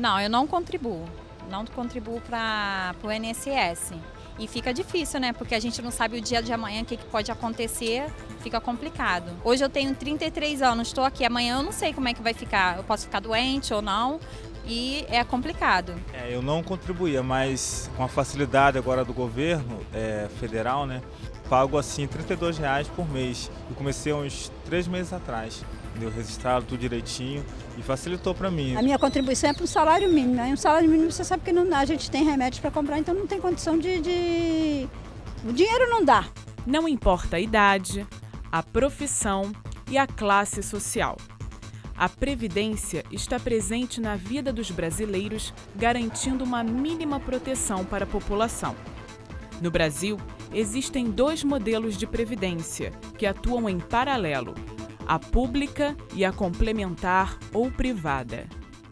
Não, eu não contribuo. Não contribuo para o INSS. E fica difícil, né? Porque a gente não sabe o dia de amanhã, o que pode acontecer, fica complicado. Hoje eu tenho 33 anos, estou aqui. Amanhã eu não sei como é que vai ficar. Eu posso ficar doente ou não. E é complicado. Eu não contribuía, mas com a facilidade agora do governo federal, né? Pago assim R$32 por mês. Eu comecei uns 3 meses atrás. Deu registrado tudo direitinho e facilitou para mim. A minha contribuição é para um salário mínimo, né? Um salário mínimo você sabe que não dá, a gente tem remédios para comprar, então não tem condição de... O dinheiro não dá. Não importa a idade, a profissão e a classe social. A Previdência está presente na vida dos brasileiros, garantindo uma mínima proteção para a população. No Brasil, existem 2 modelos de previdência que atuam em paralelo: a pública e a complementar ou privada.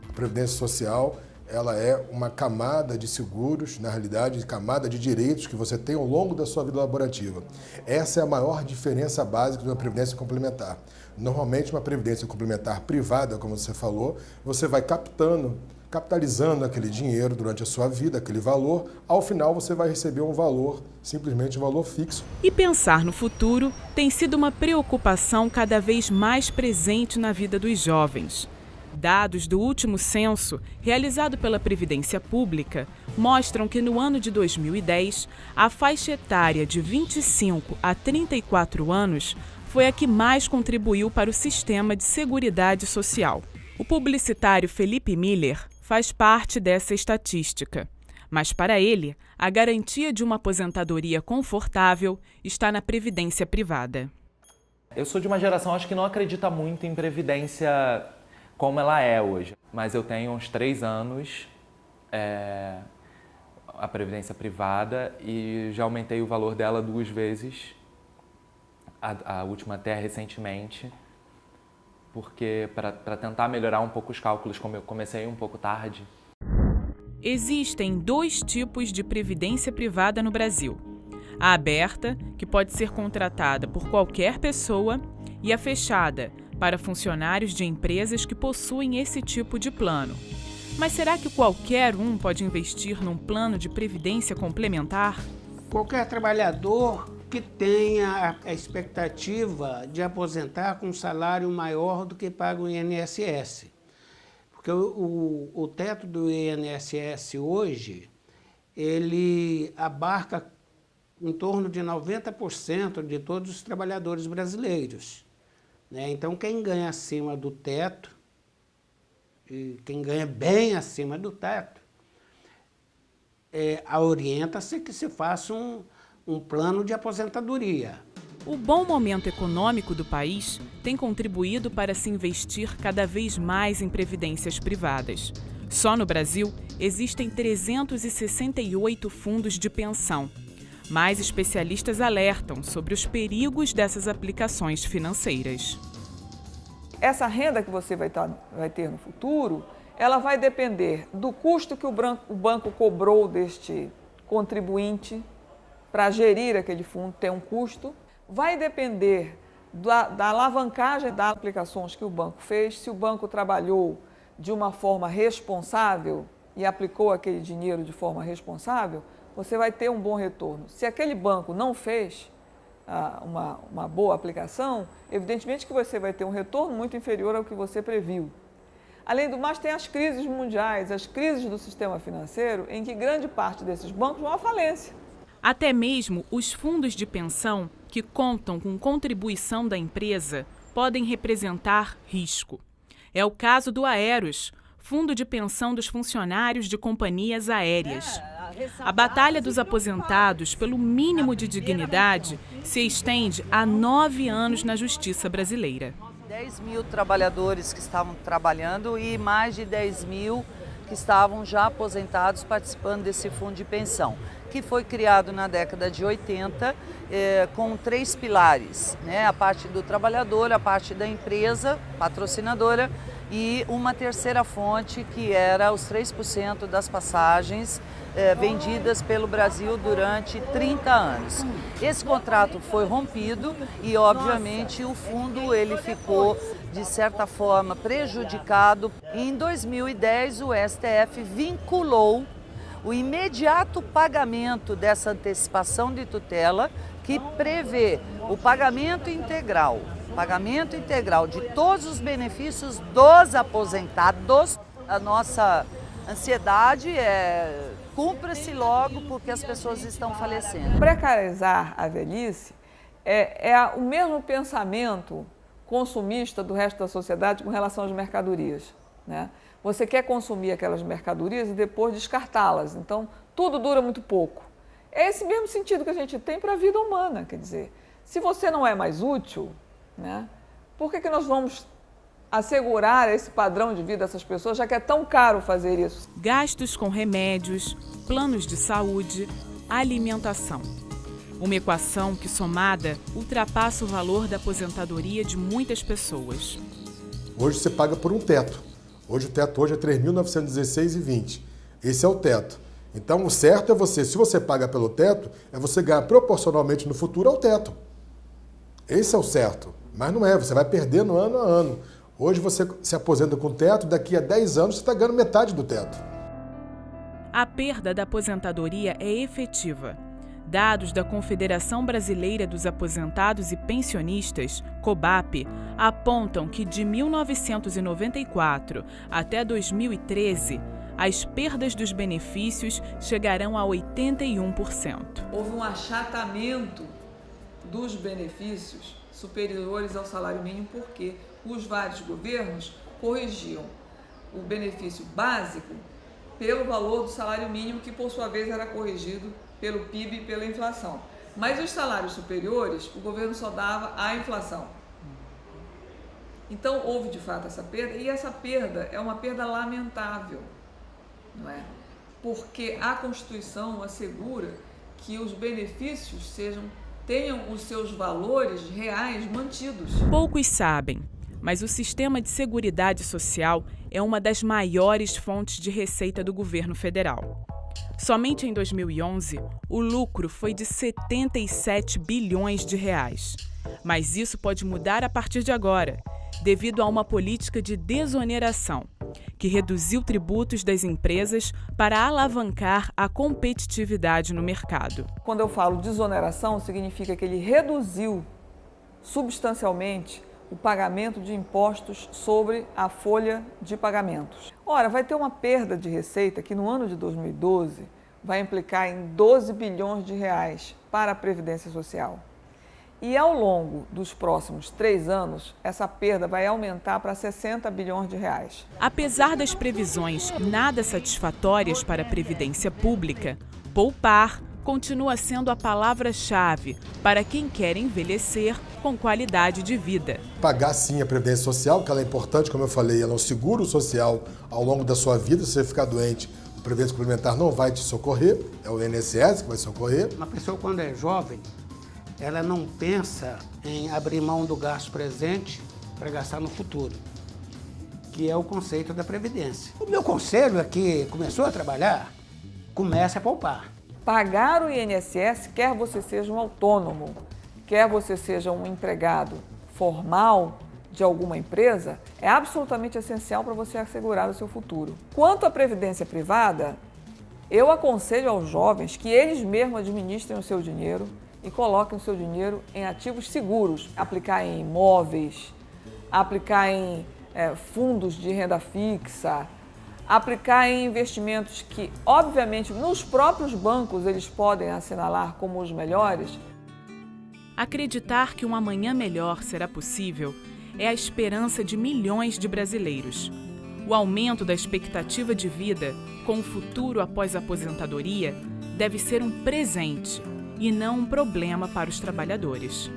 A Previdência Social, ela é uma camada de seguros, na realidade, camada de direitos que você tem ao longo da sua vida laborativa. Essa é a maior diferença básica de uma Previdência complementar. Normalmente, uma Previdência complementar privada, como você falou, você vai capitalizando aquele dinheiro durante a sua vida, aquele valor, ao final você vai receber um valor, simplesmente um valor fixo. E pensar no futuro tem sido uma preocupação cada vez mais presente na vida dos jovens. Dados do último censo, realizado pela Previdência Pública, mostram que no ano de 2010, a faixa etária de 25 a 34 anos foi a que mais contribuiu para o sistema de Seguridade Social. O publicitário Felipe Miller faz parte dessa estatística. Mas para ele, a garantia de uma aposentadoria confortável está na previdência privada. Eu sou de uma geração, acho que não acredita muito em previdência como ela é hoje. Mas eu tenho uns 3 anos a previdência privada e já aumentei o valor dela 2 vezes, a última até recentemente, porque para tentar melhorar um pouco os cálculos, como eu comecei um pouco tarde. Existem 2 tipos de previdência privada no Brasil: a aberta, que pode ser contratada por qualquer pessoa, e a fechada, para funcionários de empresas que possuem esse tipo de plano. Mas será que qualquer um pode investir num plano de previdência complementar? Qualquer trabalhador que tenha a expectativa de aposentar com um salário maior do que paga o INSS. Porque o teto do INSS hoje, ele abarca em torno de 90% de todos os trabalhadores brasileiros, né? Então, quem ganha acima do teto, e quem ganha bem acima do teto, orienta-se que se faça um plano de aposentadoria. O bom momento econômico do país tem contribuído para se investir cada vez mais em previdências privadas. Só no Brasil, existem 368 fundos de pensão. Mas especialistas alertam sobre os perigos dessas aplicações financeiras. Essa renda que você vai ter no futuro, ela vai depender do custo que o banco cobrou deste contribuinte para gerir aquele fundo, tem um custo. Vai depender da alavancagem das aplicações que o banco fez, se o banco trabalhou de uma forma responsável e aplicou aquele dinheiro de forma responsável, você vai ter um bom retorno. Se aquele banco não fez uma boa aplicação, evidentemente que você vai ter um retorno muito inferior ao que você previu. Além do mais, tem as crises mundiais, as crises do sistema financeiro, em que grande parte desses bancos vão à falência. Até mesmo os fundos de pensão, que contam com contribuição da empresa, podem representar risco. É o caso do Aeros, fundo de pensão dos funcionários de companhias aéreas. A batalha dos aposentados pelo mínimo de dignidade se estende há 9 anos na justiça brasileira. 10 mil trabalhadores que estavam trabalhando e mais de 10 mil que estavam já aposentados participando desse fundo de pensão, que foi criado na década de 80 com 3 pilares, né? A parte do trabalhador, a parte da empresa patrocinadora e uma terceira fonte que era os 3% das passagens vendidas pelo Brasil durante 30 anos. Esse contrato foi rompido e, obviamente, o fundo ele ficou, de certa forma, prejudicado. Em 2010, o STF vinculou o imediato pagamento dessa antecipação de tutela, que prevê o pagamento integral de todos os benefícios dos aposentados. A nossa ansiedade é cumpra-se logo porque as pessoas estão falecendo. Precarizar a velhice é o mesmo pensamento consumista do resto da sociedade com relação às mercadorias, né? Você quer consumir aquelas mercadorias e depois descartá-las, então tudo dura muito pouco. É esse mesmo sentido que a gente tem para a vida humana, quer dizer, se você não é mais útil, né, por que nós vamos assegurar esse padrão de vida dessas pessoas, já que é tão caro fazer isso? Gastos com remédios, planos de saúde, alimentação. Uma equação que, somada, ultrapassa o valor da aposentadoria de muitas pessoas. Hoje você paga por um teto. Hoje o teto hoje é R$ 3.916,20. Esse é o teto. Então o certo é você, se você paga pelo teto, é você ganhar proporcionalmente no futuro ao teto. Esse é o certo. Mas não é, você vai perdendo ano a ano. Hoje você se aposenta com teto, daqui a 10 anos você está ganhando metade do teto. A perda da aposentadoria é efetiva. Dados da Confederação Brasileira dos Aposentados e Pensionistas, COBAP, apontam que de 1994 até 2013, as perdas dos benefícios chegarão a 81%. Houve um achatamento dos benefícios superiores ao salário mínimo porque os vários governos corrigiam o benefício básico pelo valor do salário mínimo, que por sua vez era corrigido pelo PIB e pela inflação. Mas os salários superiores, o governo só dava a inflação. Então houve de fato essa perda, e essa perda é uma perda lamentável, não é? Porque a Constituição assegura que os benefícios tenham os seus valores reais mantidos. Poucos sabem, mas o sistema de Seguridade Social é uma das maiores fontes de receita do governo federal. Somente em 2011, o lucro foi de 77 bilhões de reais. Mas isso pode mudar a partir de agora, devido a uma política de desoneração, que reduziu tributos das empresas para alavancar a competitividade no mercado. Quando eu falo desoneração, significa que ele reduziu substancialmente o pagamento de impostos sobre a folha de pagamentos. Ora, vai ter uma perda de receita que no ano de 2012 vai implicar em 12 bilhões de reais para a Previdência Social. E ao longo dos próximos 3 anos, essa perda vai aumentar para 60 bilhões de reais. Apesar das previsões nada satisfatórias para a Previdência Pública, poupar continua sendo a palavra-chave para quem quer envelhecer com qualidade de vida. Pagar sim a Previdência Social, que ela é importante, como eu falei, ela é um seguro social ao longo da sua vida. Se você ficar doente, o Previdência Complementar não vai te socorrer, é o INSS que vai socorrer. Uma pessoa, quando é jovem, ela não pensa em abrir mão do gasto presente para gastar no futuro, que é o conceito da Previdência. O meu conselho é que começou a trabalhar, comece a poupar. Pagar o INSS, quer você seja um autônomo, quer você seja um empregado formal de alguma empresa, é absolutamente essencial para você assegurar o seu futuro. Quanto à previdência privada, eu aconselho aos jovens que eles mesmos administrem o seu dinheiro e coloquem o seu dinheiro em ativos seguros, aplicar em imóveis, aplicar em fundos de renda fixa, aplicar em investimentos que, obviamente, nos próprios bancos eles podem assinalar como os melhores. Acreditar que um amanhã melhor será possível é a esperança de milhões de brasileiros. O aumento da expectativa de vida com o futuro após a aposentadoria deve ser um presente e não um problema para os trabalhadores.